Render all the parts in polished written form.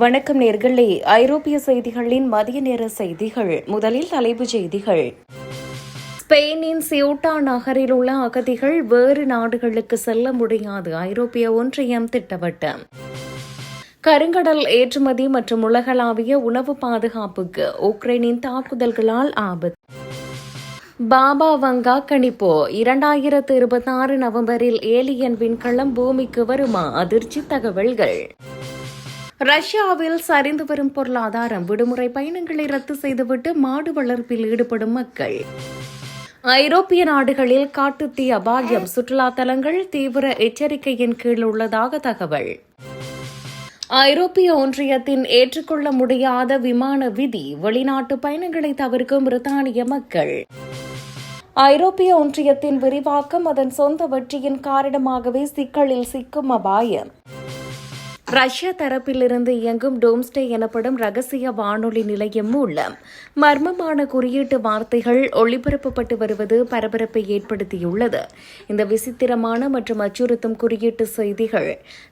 வணக்கம் நேர்களே. ஐரோப்பிய செய்திகளின் மதிய நேர செய்திகள். முதலில் தலைப்புச் செய்திகள். ஸ்பெயினின் சியூட்டா நகரில் உள்ள அகதிகள் வேறு நாடுகளுக்கு செல்ல முடியாது, ஐரோப்பிய ஒன்றியம் திட்டவட்டம். கருங்கடல் ஏற்றுமதி மற்றும் உலகளாவிய உணவு பாதுகாப்புக்கு உக்ரைனின் தாக்குதல்களால் ஆபத்து. பாபா வங்கா கணிப்பு 2026 நவம்பரில் ஏலியன் விண்கலம் பூமிக்கு வருமா? அதிர்ச்சி தகவல்கள். ரஷ்யாவில் சரிந்து வரும் பொருளாதாரம், விடுமுறை பயணங்களை ரத்து செய்துவிட்டு மாடு வளர்ப்பில் ஈடுபடும் மக்கள். ஐரோப்பிய நாடுகளில் காட்டுத்தீ அபாயம், சுற்றுலா தலங்கள் தீவிர எச்சரிக்கையின் கீழ் உள்ளதாக தகவல். ஐரோப்பிய ஒன்றியத்தின் ஏற்றுக்கொள்ள முடியாத விமான விதி, வெளிநாட்டு பயணங்களை தவிர்க்கும் பிரித்தானிய மக்கள். ஐரோப்பிய ஒன்றியத்தின் விரிவாக்கம் அதன் சொந்த வெற்றியின் காரணமாகவே சிக்கலில் சிக்கும் அபாயம். ரஷ்ய தரப்பிலிருந்து இயங்கும் டோம்ஸ்டே எனப்படும் ரகசிய வானொலி நிலையம் மூலம் மர்மமான குறியீட்டு வார்த்தைகள் ஒளிபரப்பப்பட்டு வருவது பரபரப்பை ஏற்படுத்தியுள்ளது. இந்த விசித்திரமான மற்றும் அச்சுறுத்தும் குறியீட்டு செய்திகள்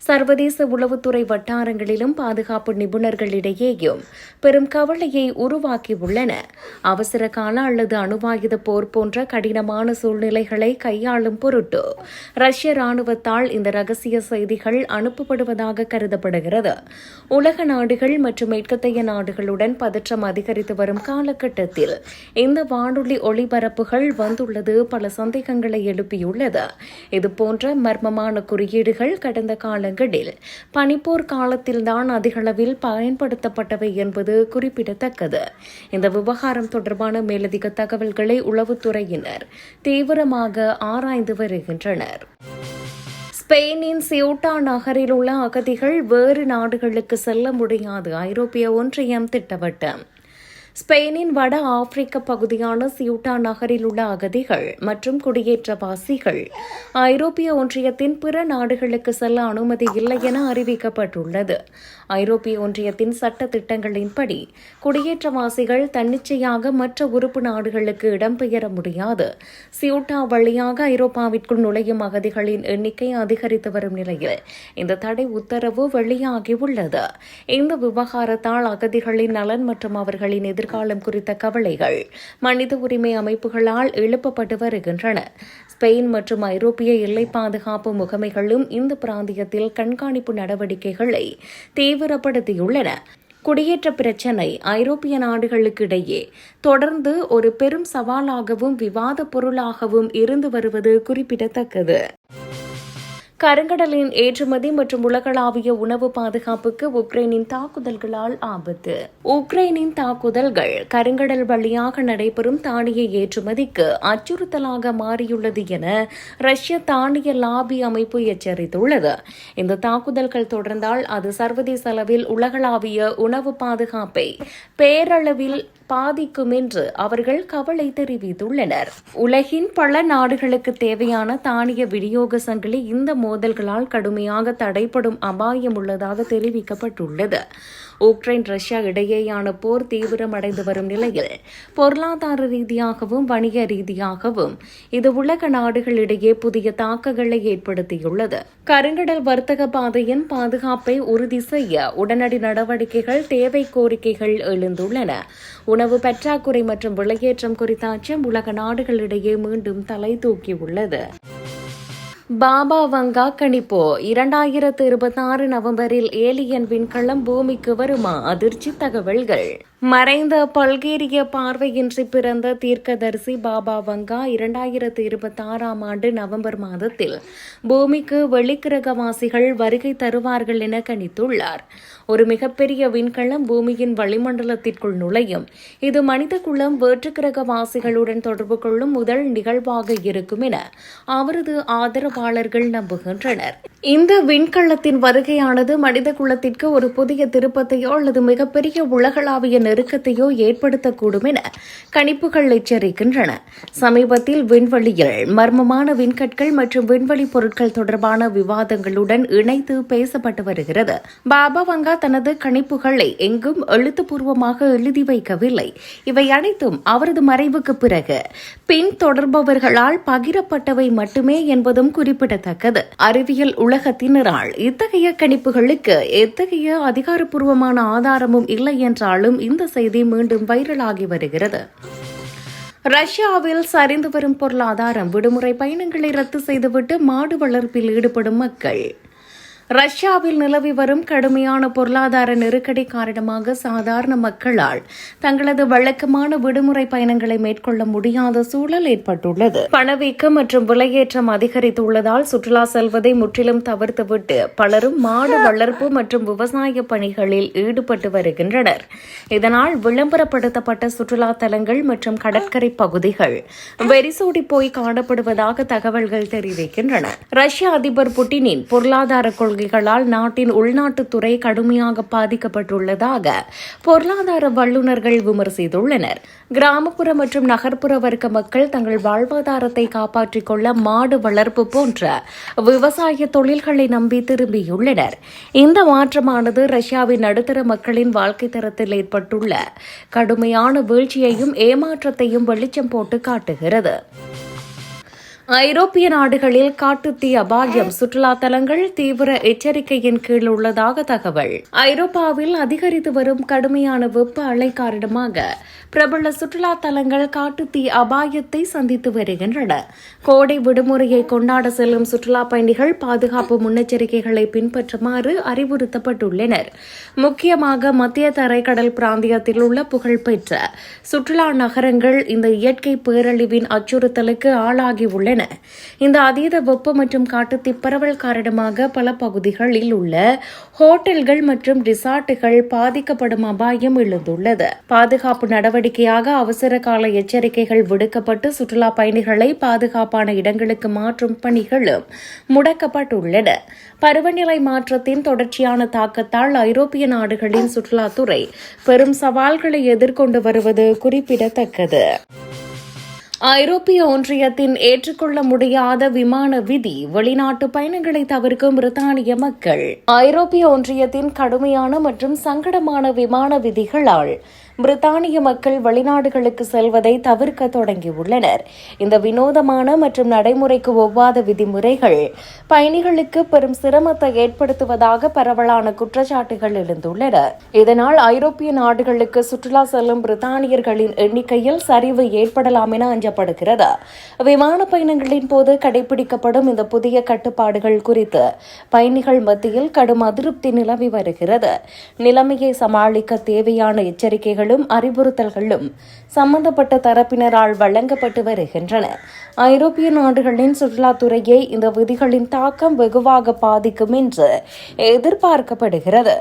சர்வதேச உளவுத்துறை வட்டாரங்களிலும் பாதுகாப்பு நிபுணர்களிடையேயும் பெரும் கவலையை உருவாக்கியுள்ளன. அவசர கால அல்லது அணுவாயுத போர் போன்ற கடினமான சூழ்நிலைகளை கையாளும் பொருட்டு ரஷ்ய ராணுவத்தால் இந்த ரகசிய செய்திகள் அனுப்பப்படுவதாக கருதப்படுகிறது. உலக நாடுகள் மற்றும் மேற்கத்தைய நாடுகளுடன் பதற்றம் அதிகரித்து வரும் காலகட்டத்தில் இந்த வானொலி ஒளிபரப்புகள் வந்துள்ளது பல சந்தேகங்களை எழுப்பியுள்ளது. இதுபோன்ற மர்மமான குறியீடுகள் கடந்த காலங்களில் பனிப்போர் காலத்தில்தான் அதிகளவில் பயன்படுத்தப்பட்டவை என்பது குறிப்பிடத்தக்கது. இந்த விவகாரம் தொடர்பான மேலதிக தகவல்களை உளவுத்துறையினர் தீவிரமாக ஆராய்ந்து வருகின்றனர். ஸ்பெயினின் சியூட்டா நகரில் உள்ள அகதிகள் வேறு நாடுகளுக்கு செல்ல முடியாது, ஐரோப்பிய ஒன்றியம் திட்டவட்டம். ஸ்பெயினின் வட ஆப்பிரிக்க பகுதியான சியூட்டா நகரில் உள்ள அகதிகள் மற்றும் குடியேற்றவாசிகள் ஐரோப்பிய ஒன்றியத்தின் பிற நாடுகளுக்கு செல்ல அனுமதி இல்லை என அறிவிக்கப்பட்டுள்ளது. ஐரோப்பிய ஒன்றியத்தின் சட்ட திட்டங்களின்படி குடியேற்றவாசிகள் தன்னிச்சையாக மற்ற உறுப்பு நாடுகளுக்கு இடம்பெயர முடியாது. சியூட்டா வழியாக ஐரோப்பாவிற்குள் நுழையும் அகதிகளின் எண்ணிக்கை அதிகரித்து வரும் நிலையில் இந்த தடை உத்தரவு வெளியாகியுள்ளது. இந்த விவகாரத்தால் அகதிகளின் நலன் மற்றும் அவர்களின் எதிர்காலம் குறித்த கவலைகள் மனித உரிமை அமைப்புகளால் எழுப்பப்பட்டு வருகின்றன. ஸ்பெயின் மற்றும் ஐரோப்பிய எல்லை பாதுகாப்பு முகமைகளும் இந்த பிராந்தியத்தில் கண்காணிப்பு நடவடிக்கைகளை தீவிரப்படுத்தியுள்ளன. குடியேற்ற பிரச்சினை ஐரோப்பிய நாடுகளுக்கு இடையே தொடர்ந்து ஒரு பெரும் சவாலாகவும் விவாத பொருளாகவும் இருந்து வருவது குறிப்பிடத்தக்கது. கருங்கடலின் ஏற்றுமதி மற்றும் உலகளாவிய உணவு பாதுகாப்புக்கு உக்ரைனின் தாக்குதல்களால் ஆபத்து. உக்ரைனின் தாக்குதல்கள் கருங்கடல் வழியாக நடைபெறும் தானிய ஏற்றுமதிக்கு அச்சுறுத்தலாக மாறியுள்ளது என ரஷ்ய தானிய லாபி அமைப்பு எச்சரித்துள்ளது. இந்த தாக்குதல்கள் தொடர்ந்தால் அது சர்வதேச அளவில் உலகளாவிய உணவு பாதுகாப்பை பேரளவில் பாதிக்கும் என்று அவர்கள் கவலை தெரிவித்துள்ளனர். உலகின் பல நாடுகளுக்கு தேவையான தானிய விநியோக சங்கிலி இந்த மோதல்களால் கடுமையாக தடைப்படும் அபாயம் உள்ளதாக தெரிவிக்கப்பட்டுள்ளது. உக்ரைன் ரஷ்யா இடையேயான போர் தீவிரமடைந்து வரும் நிலையில் பொருளாதார ரீதியாகவும் வணிக ரீதியாகவும் இது உலக நாடுகளிடையே புதிய தாக்கங்களை ஏற்படுத்தியுள்ளது. கருங்கடல் வர்த்தக பாதையின் பாதுகாப்பை உறுதி செய்ய உடனடி நடவடிக்கைகள் தேவை கோரிக்கைகள் எழுந்துள்ளன. உணவு பற்றாக்குறை மற்றும் விலையேற்றம் குறித்த அச்சம் உலக நாடுகளிடையே மீண்டும் தலை தூக்கியுள்ளது. பாபா வங்கா கணிப்பு 2026 நவம்பரில் ஏலியன் விண்கலம் பூமிக்கு வருமா? அதிர்ச்சி தகவல்கள். மறைந்த பல்கேரிய பார்வையின்றி பிறந்த தீர்க்கதரிசி பாபா வங்கா 2026 நவம்பர் மாதத்தில் பூமிக்கு வெளிக்கிரகவாசிகள் வருகை தருவார்கள் என கணித்துள்ளார். ஒரு மிகப்பெரிய விண்கலம் பூமியின் வளிமண்டலத்திற்குள் நுழையும். இது மனித குலம் வேற்றுக்கிரகவாசிகளுடன் தொடர்பு கொள்ளும் முதல் நிகழ்வாக இருக்கும் என அவரது ஆதரவாளர்கள் நம்புகின்றனர். இந்த விண்கலத்தின் வருகையானது மனித குலத்திற்கு ஒரு புதிய திருப்பத்தையோ அல்லது மிகப்பெரிய உலகளாவிய நெருக்கத்தையோ ஏற்படுத்தக்கூடும் என கணிப்புகள் எச்சரிக்கின்றன. சமீபத்தில் விண்வெளியில் மர்மமான விண்கற்கள் மற்றும் விண்வெளி பொருட்கள் தொடர்பான விவாதங்களுடன் இணைத்து பேசப்பட்டு வருகிறது. பாபா வங்கா தனது கணிப்புகளை எங்கும் எழுத்துப்பூர்வமாக எழுதி வைக்கவில்லை. இவை அனைத்தும் அவரது மறைவுக்கு பிறகு பின்தொடர்பவர்களால் பகிரப்பட்டவை மட்டுமே என்பதும் குறிப்பிடத்தக்கது. அறிவியல் உலகத்தினரால் இத்தகைய கணிப்புகளுக்கு எத்தகைய அதிகாரப்பூர்வமான ஆதாரமும் இல்லை என்றாலும் இந்த செய்தி மீண்டும் வைரலாகி வருகிறது. ரஷ்யாவில் சரிந்து வரும் பொருளாதாரம், விடுமுறை பயணங்களை ரத்து செய்துவிட்டு மாடு வளர்ப்பில் ஈடுபடும் மக்கள். ரஷ்யாவில் நிலவி வரும் கடுமையான பொருளாதார நெருக்கடி காரணமாக சாதாரண மக்களால் தங்களது வழக்கமான விடுமுறை பயணங்களை மேற்கொள்ள முடியாத சூழல் ஏற்பட்டுள்ளது. பணவீக்கம் மற்றும் விலையேற்றம் அதிகரித்துள்ளதால் சுற்றுலா செல்வதை முற்றிலும் தவிர்த்துவிட்டு பலரும் மாடு வளர்ப்பு மற்றும் விவசாய பணிகளில் ஈடுபட்டு வருகின்றனர். இதனால் விளம்பரப்படுத்தப்பட்ட சுற்றுலா தலங்கள் மற்றும் கடற்கரை பகுதிகள் வெறிசோடி போய் காணப்படுவதாக தகவல்கள் தெரிவிக்கின்றன. ரஷ்ய அதிபர் புட்டினின் பொருளாதார கொள்கைகளால் நாட்டின் உள்நாட்டுத்துறை கடுமையாக பாதிக்கப்பட்டுள்ளதாக பொருளாதார வல்லுநர்கள் விமர்சித்துள்ளனர். கிராமப்புற மற்றும் நகர்ப்புற வர்க்க மக்கள் தங்கள் வாழ்வாதாரத்தை காப்பாற்றிக் கொள்ள மாடு வளர்ப்பு போன்ற விவசாய தொழில்களை நம்பி திரும்பியுள்ளனர். இந்த மாற்றமானது ரஷ்யாவின் நடுத்தர மக்களின் வாழ்க்கை தரத்தில் ஏற்பட்டுள்ள கடுமையான வீழ்ச்சியையும் ஏமாற்றத்தையும் வெளிச்சம் போட்டு காட்டுகிறது. ஐரோப்பிய நாடுகளில் காட்டுத்தீ அபாயம், சுற்றுலா தலங்கள் தீவிர எச்சரிக்கையின் கீழ் உள்ளதாக தகவல். ஐரோப்பாவில் அதிகரித்து வரும் கடுமையான வெப்ப அலை காரணமாக பிரபல சுற்றுலா தலங்கள் காட்டுத்தீ அபாயத்தை சந்தித்து வருகின்றன. கோடை விடுமுறையை கொண்டாட செல்லும் சுற்றுலா பயணிகள் பாதுகாப்பு முன்னெச்சரிக்கைகளை பின்பற்றுமாறு அறிவுறுத்தப்பட்டுள்ளனர். முக்கியமாக மத்திய தரைக்கடல் பிராந்தியத்தில் உள்ள புகழ்பெற்ற சுற்றுலா நகரங்கள் இந்த இயற்கை பேரழிவின் அச்சுறுத்தலுக்கு ஆளாகியுள்ளன. இந்த அதீத வெப்ப மற்றும் காட்டுத்தீ பரவல் காரணமாக பல பகுதிகளில் உள்ள ஹோட்டல்கள் மற்றும் ரிசார்ட்டுகள் பாதிக்கப்படும் அபாயம் எழுந்துள்ளது. பாதுகாப்பு நடவடிக்கையாக அவசர கால எச்சரிக்கைகள் விடுக்கப்பட்டு சுற்றுலா பயணிகளை பாதுகாப்பான இடங்களுக்கு மாற்றும் பணிகளும் முடக்கப்பட்டுள்ளன. பருவநிலை மாற்றத்தின் தொடர்ச்சியான தாக்கத்தால் ஐரோப்பிய நாடுகளின் சுற்றுலாத்துறை பெரும் சவால்களை எதிர்கொண்டு வருவது குறிப்பிடத்தக்கது. ஐரோப்பிய ஒன்றியத்தின் ஏற்றுக்கொள்ள முடியாத விமான விதி, வெளிநாட்டு பயணங்களை தவிர்க்கும் பிரித்தானிய மக்கள். ஐரோப்பிய ஒன்றியத்தின் கடுமையான மற்றும் சங்கடமான விமான விதிகளால் பிரித்தானிய மக்கள் வெளிநாடுகளுக்கு செல்வதை தவிர்க்க தொடங்கியுள்ளனர். இந்த வினோதமான மற்றும் நடைமுறைக்கு ஒவ்வாத விதிமுறைகள் பயணிகளுக்கு பெரும் சிரமத்தை ஏற்படுத்துவதாக பரவலான குற்றச்சாட்டுகள் எழுந்துள்ளன. இதனால் ஐரோப்பிய நாடுகளுக்கு சுற்றுலா செல்லும் பிரித்தானியர்களின் எண்ணிக்கையில் சரிவு ஏற்படலாம் என அஞ்சப்படுகிறது. விமான பயணங்களின் போது கடைபிடிக்கப்படும் இந்த புதிய கட்டுப்பாடுகள் குறித்து பயணிகள் மத்தியில் கடும் அதிருப்தி நிலவி வருகிறது. நிலைமையை சமாளிக்க தேவையான எச்சரிக்கைகள் அறிவுறுத்தல்களும் சம்பந்தப்பட்ட தரப்பினரால் வழங்கப்பட்டு வருகின்றன. ஐரோப்பிய நாடுகளின் சுற்றுலாத்துறையை இந்த விதிகளின் தாக்கம் வெகுவாக பாதிக்கும் என்று எதிர்பார்க்கப்படுகிறது.